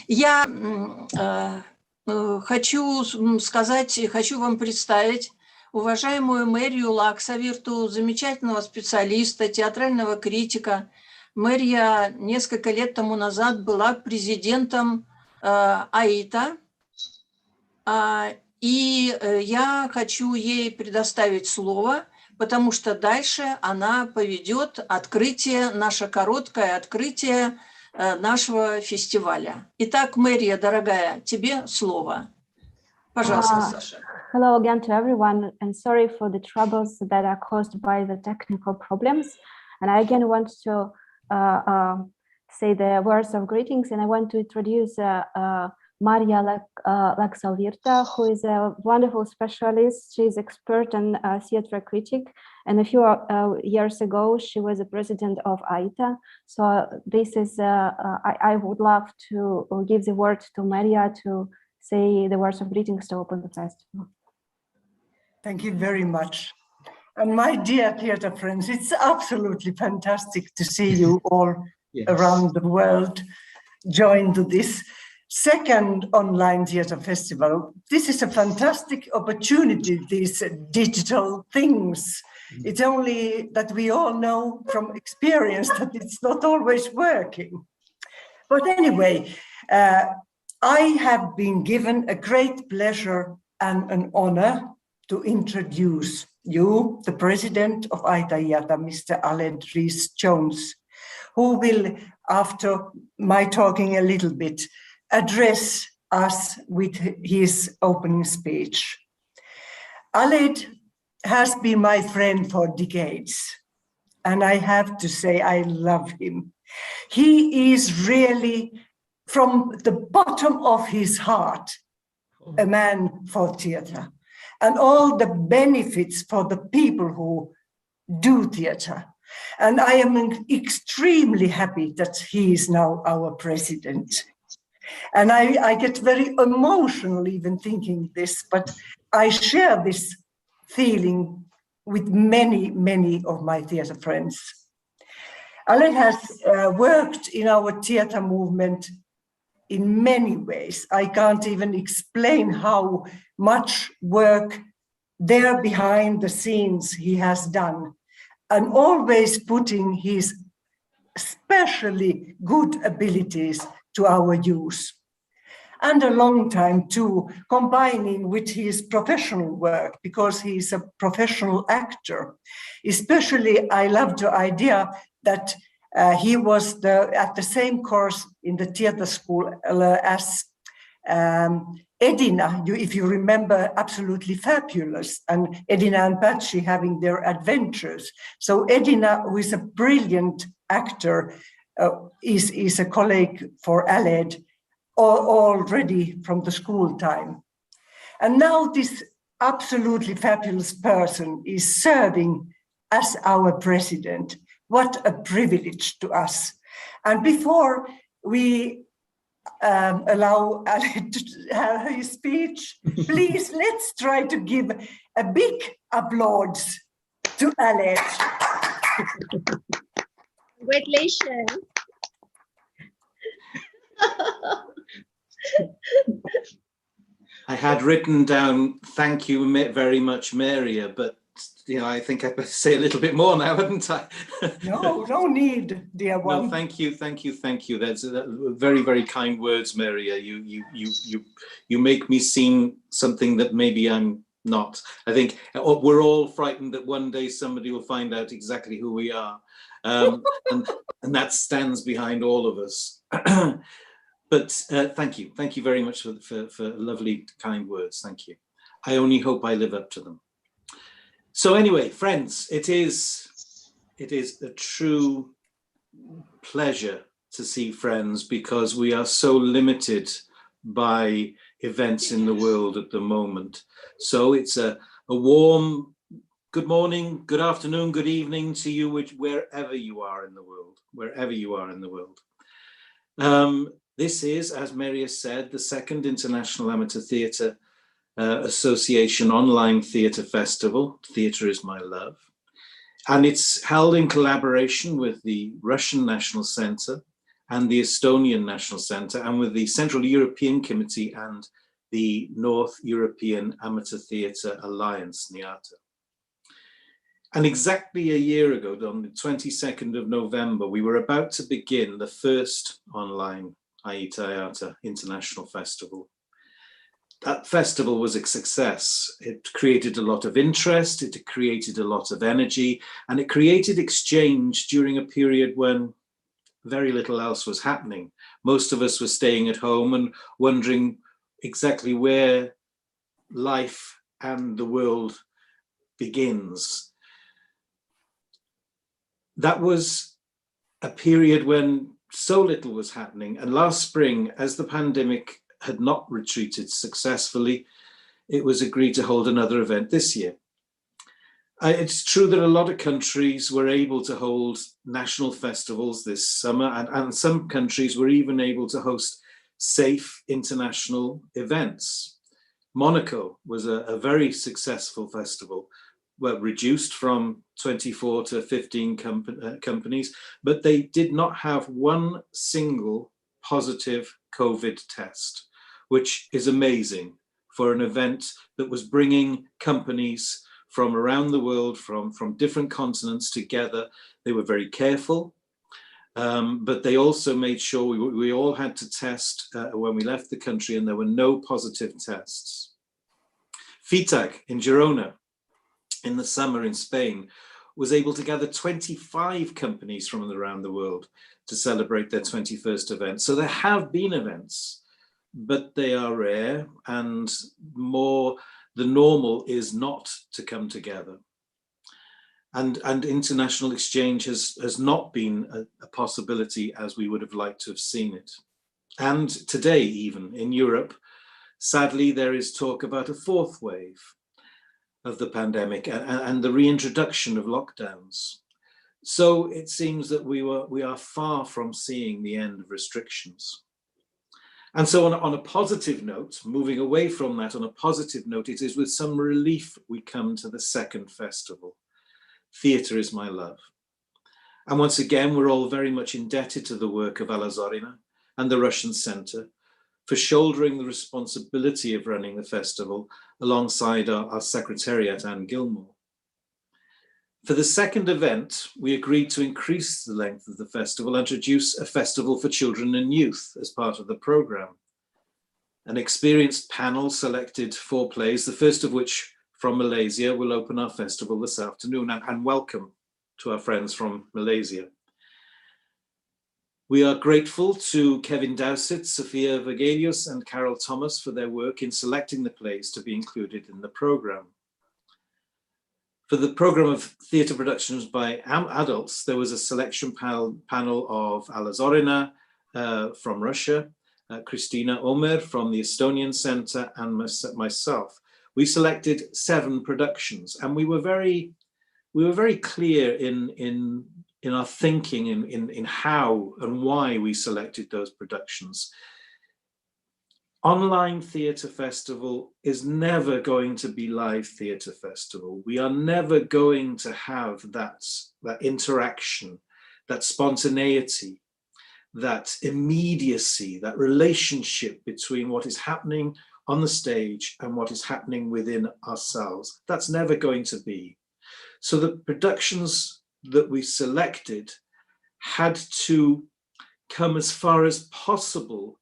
Я хочу хочу вам представить уважаемую Мэрию Лаксавирту, замечательного специалиста, театрального критика. Мэрия несколько лет тому назад была президентом АИТа, и я хочу ей предоставить слово, потому что дальше она поведет открытие, наше короткое открытие нашего фестиваля. Итак, Мэрия, дорогая, тебе слово. Пожалуйста, Саша. Hello again to everyone, and sorry for the troubles that are caused by the technical problems. And I again want to say the words of greetings, and I want to introduce Maria Laksavirta, who is a wonderful specialist. She's expert in theater critic, and a few years ago she was the president of AITA. So this is I would love to give the word to Maria to say the words of greetings to open the festival. Thank you very much. And my dear theater friends, it's absolutely fantastic to see you all around the world join to this second online theater festival. This is a fantastic opportunity, these digital things. It's only that we all know from experience that it's not always working. But anyway, I have been given a great pleasure and an honor to introduce you, the president of AITA-IATA, Mr. Aled Rhys-Jones, who will, after my talking a little bit, address us with his opening speech. Aled has been my friend for decades, and I have to say I love him. He is really, from the bottom of his heart, a man for theater and all the benefits for the people who do theater. And I am extremely happy that he is now our president. And I get very emotional even thinking this, but I share this feeling with many, many of my theater friends. Aled has worked in our theater movement in many ways. I can't even explain how much work there behind the scenes he has done, and always putting his especially good abilities to our use. And a long time too, combining with his professional work, because he's a professional actor. Especially, I love the idea that he was at the same course in the theater school as Edina, if you remember, Absolutely Fabulous, and Edina and Patchy having their adventures. So Edina, who is a brilliant actor, is a colleague for Aled already from the school time. And now this absolutely fabulous person is serving as our president. What a privilege to us. And before we allow Aled to have his speech, please let's try to give a big applause to Aled. Congratulations. I had written down, thank you very much, Maria, but I think I better say a little bit more now, hadn't I? No need, dear one. No, thank you. That's very, very kind words, Maria. You make me seem something that maybe I'm not. I think we're all frightened that one day somebody will find out exactly who we are, and that stands behind all of us. But thank you very much for lovely, kind words. Thank you. I only hope I live up to them. So anyway, friends, it is a true pleasure to see friends, because we are so limited by events in the world at the moment. So it's a warm good morning, good afternoon, good evening to you, wherever you are in the world. This is, as Maria said, the second International Amateur Theatre Association Online Theatre Festival. Theatre is my love. And it's held in collaboration with the Russian National Center and the Estonian National Centre, and with the Central European Committee and the North European Amateur Theatre Alliance, NIATA. And exactly a year ago, on the 22nd of November, we were about to begin the first online Aiita Aiata International Festival. That festival was a success. It created a lot of interest, it created a lot of energy, and it created exchange during a period when very little else was happening. Most of us were staying at home and wondering exactly where life and the world begins. That was a period when so little was happening. And last spring, as the pandemic had not retreated successfully, it was agreed to hold another event this year. It's true that a lot of countries were able to hold national festivals this summer, and some countries were even able to host safe international events. Monaco was a very successful festival, well, reduced from 24 to 15 companies, but they did not have one single positive COVID test, which is amazing for an event that was bringing companies from around the world, from different continents together. They were very careful, but they also made sure we all had to test when we left the country, and there were no positive tests. FITAG in Girona in the summer in Spain was able to gather 25 companies from around the world to celebrate their 21st event. So there have been events, but they are rare, and more the normal is not to come together. And international exchange has not been a possibility as we would have liked to have seen it. And today, even in Europe, sadly, there is talk about a fourth wave of the pandemic and the reintroduction of lockdowns. So it seems that we are far from seeing the end of restrictions. And so on a positive note, moving away from that, on a positive note, it is with some relief we come to the second festival, Theatre is My Love. And once again, we're all very much indebted to the work of Alla Zorina and the Russian Centre for shouldering the responsibility of running the festival alongside our secretariat, Anne Gilmore. For the second event, we agreed to increase the length of the festival and introduce a festival for children and youth as part of the programme. An experienced panel selected 4 plays, the first of which from Malaysia will open our festival this afternoon, and welcome to our friends from Malaysia. We are grateful to Kevin Dowsett, Sophia Vagelius and Carol Thomas for their work in selecting the plays to be included in the programme. For the programme of theatre productions by adults, there was a selection panel of Alla Zorina from Russia, Christina Omer from the Estonian Centre, and myself. We selected 7 productions, and we were very clear in our thinking in how and why we selected those productions. Online theatre festival is never going to be live theatre festival. We are never going to have that interaction, that spontaneity, that immediacy, that relationship between what is happening on the stage and what is happening within ourselves. That's never going to be. So the productions that we selected had to come as far as possible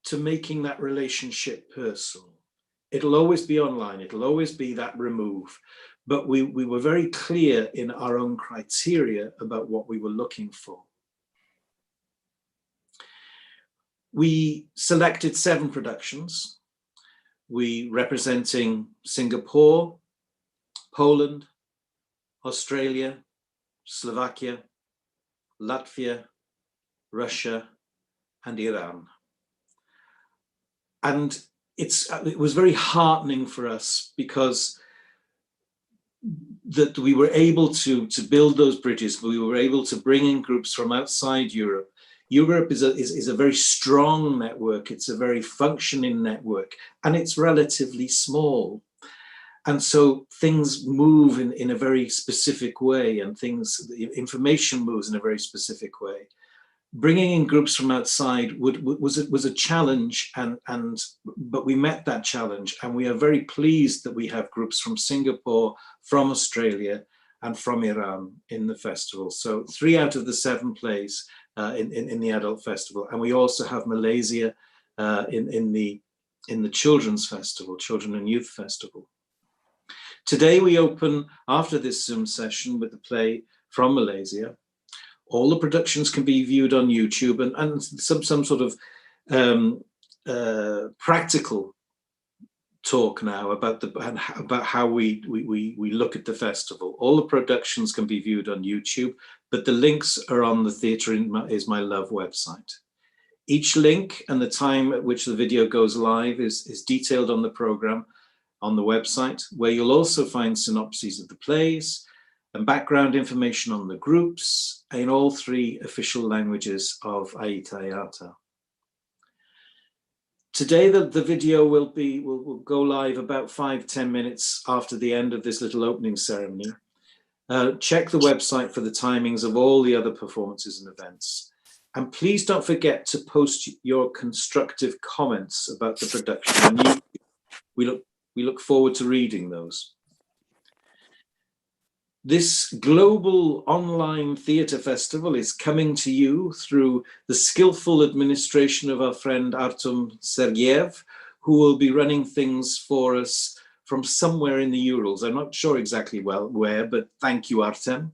to making that relationship personal. It'll always be online, it'll always be that remove, but we were very clear in our own criteria about what we were looking for. We selected 7 productions. We representing Singapore, Poland, Australia, Slovakia, Latvia, Russia, and Iran. And it was very heartening for us because that we were able to build those bridges. We were able to bring in groups from outside Europe. Europe is a very strong network. It's a very functioning network, and it's relatively small. And so things move in a very specific way, and information moves in a very specific way. bringing in groups from outside was a challenge, but we met that challenge, and we are very pleased that we have groups from Singapore, from Australia, and from Iran in the festival. So 3 out of the 7 plays in the adult festival, and we also have Malaysia in the children's festival, Children and Youth Festival. Today we open, after this Zoom session, with the play from Malaysia. All the productions can be viewed on YouTube, and some sort of practical talk now about how we look at the festival. All the productions can be viewed on YouTube, but the links are on the Theatre is My Love website. Each link and the time at which the video goes live is detailed on the program on the website, where you'll also find synopses of the plays and background information on the groups in all 3 official languages of Aita Iata. Today, the video will go live about 5-10 minutes after the end of this little opening ceremony. Check the website for the timings of all the other performances and events. And please don't forget to post your constructive comments about the production. And we look forward to reading those. This global online theatre festival is coming to you through the skillful administration of our friend Artem Sergeyev, who will be running things for us from somewhere in the Urals. I'm not sure exactly where, but thank you, Artem.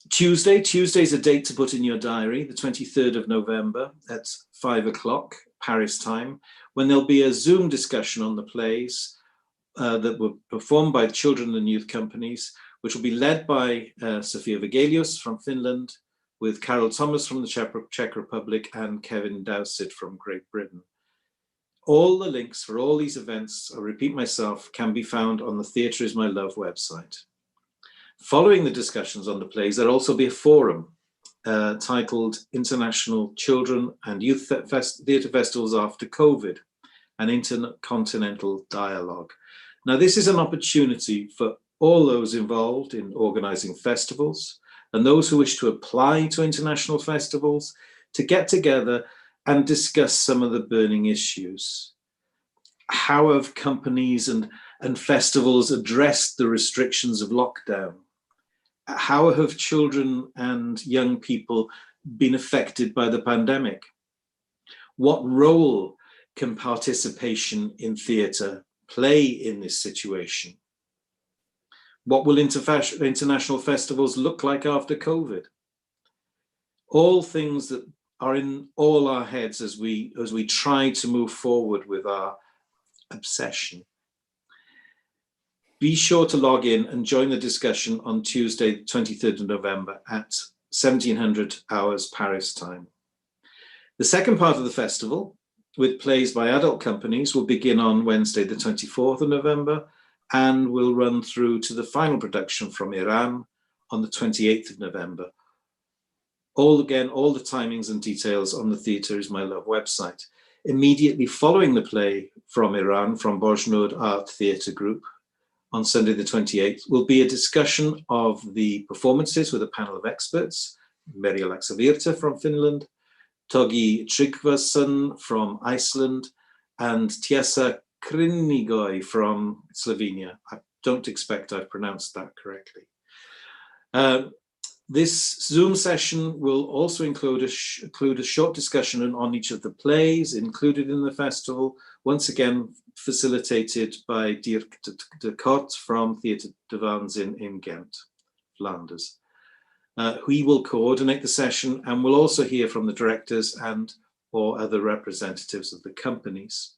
Tuesday's a date to put in your diary, the 23rd of November at 5 o'clock Paris time, when there'll be a Zoom discussion on the plays that were performed by children and youth companies, which will be led by Sofia Vegelius from Finland, with Carol Thomas from the Czech Republic and Kevin Dowsett from Great Britain. All the links for all these events, I'll repeat myself, can be found on the Theatre is My Love website. Following the discussions on the plays, there'll also be a forum titled International Children and Youth Theatre Festivals After COVID, an intercontinental dialogue. Now, this is an opportunity for all those involved in organising festivals and those who wish to apply to international festivals to get together and discuss some of the burning issues. How have companies and festivals addressed the restrictions of lockdown? How have children and young people been affected by the pandemic? What role can participation in theatre play in this situation? What will international festivals look like after COVID? All things that are in all our heads as we try to move forward with our obsession. Be sure to log in and join the discussion on Tuesday, 23rd of November at 1700 hours Paris time. The second part of the festival, with plays by adult companies, will begin on Wednesday, the 24th of November, and will run through to the final production from Iran on the 28th of November. All the timings and details on the Theatre is My Love website. Immediately following the play from Iran, from Bojnour Art Theatre Group, on Sunday the 28th, will be a discussion of the performances with a panel of experts, Merja Laxavirta from Finland, Togi Tryggvason from Iceland, and Tiesa Krinigoy from Slovenia. I don't expect I've pronounced that correctly. This Zoom session will also include a short discussion on each of the plays included in the festival, once again facilitated by Dirk de Kort from Theatre de Waans in Ghent, Flanders. He will coordinate the session and will also hear from the directors or other representatives of the companies.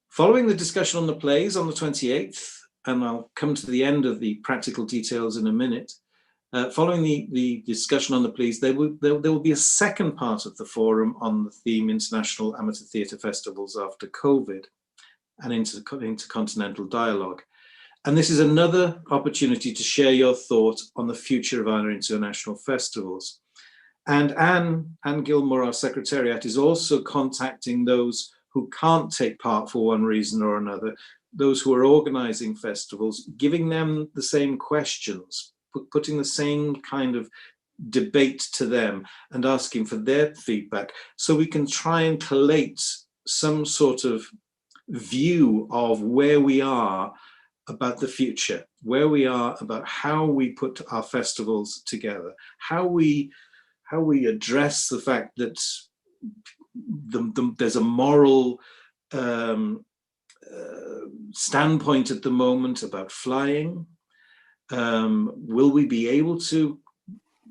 Following the discussion on the plays on the 28th, and I'll come to the end of the practical details in a minute, following the discussion on the plays, there will be a second part of the forum on the theme International Amateur Theatre Festivals After COVID, an intercontinental dialogue. And this is another opportunity to share your thoughts on the future of our international festivals. And Anne Gilmore, our Secretariat, is also contacting those who can't take part for one reason or another, those who are organising festivals, giving them the same questions, putting the same kind of debate to them and asking for their feedback, so we can try and collate some sort of view of where we are about the future, where we are about how we put our festivals together, how we address the fact that there's a moral standpoint at the moment about flying. Will we be able to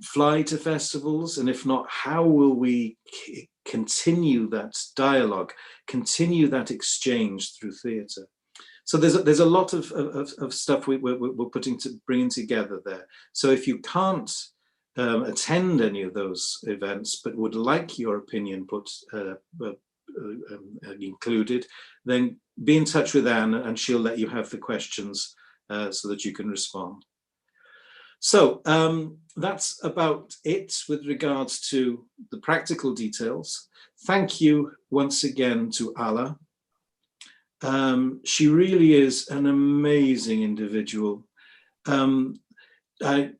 fly to festivals? And if not, how will we continue that dialogue, continue that exchange through theatre? So there's a lot of stuff we're bringing together there. So if you can't attend any of those events, but would like your opinion included, then be in touch with Anne and she'll let you have the questions so that you can respond. So that's about it with regards to the practical details. Thank you once again to Alla. She really is an amazing individual. I've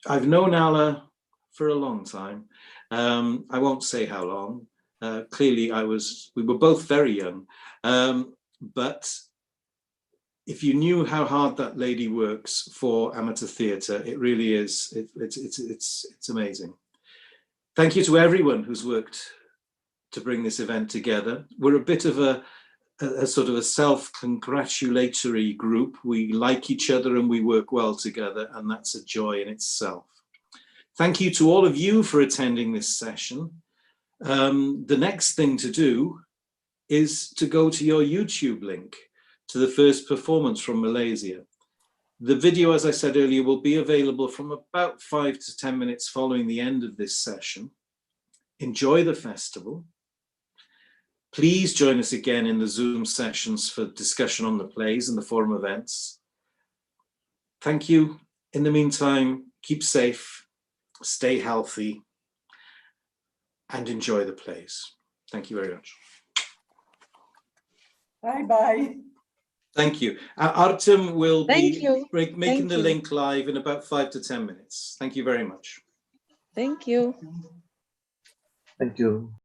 known Alla for a long time. I won't say how long. Clearly we were both very young, but if you knew how hard that lady works for amateur theatre, it really is, it's amazing. Thank you to everyone who's worked to bring this event together. We're a bit of a sort of a self-congratulatory group. We like each other and we work well together, and that's a joy in itself. Thank you to all of you for attending this session. The next thing to do is to go to your YouTube link to the first performance from Malaysia. The video, as I said earlier, will be available from about 5 to 10 minutes following the end of this session. Enjoy the festival. Please join us again in the Zoom sessions for discussion on the plays and the forum events. Thank you. In the meantime, keep safe, stay healthy, and enjoy the plays. Thank you very much. Bye-bye. Thank you. Artem will Thank you. making Thank the you. link live in about 5 to 10 minutes. Thank you very much. Thank you. Thank you.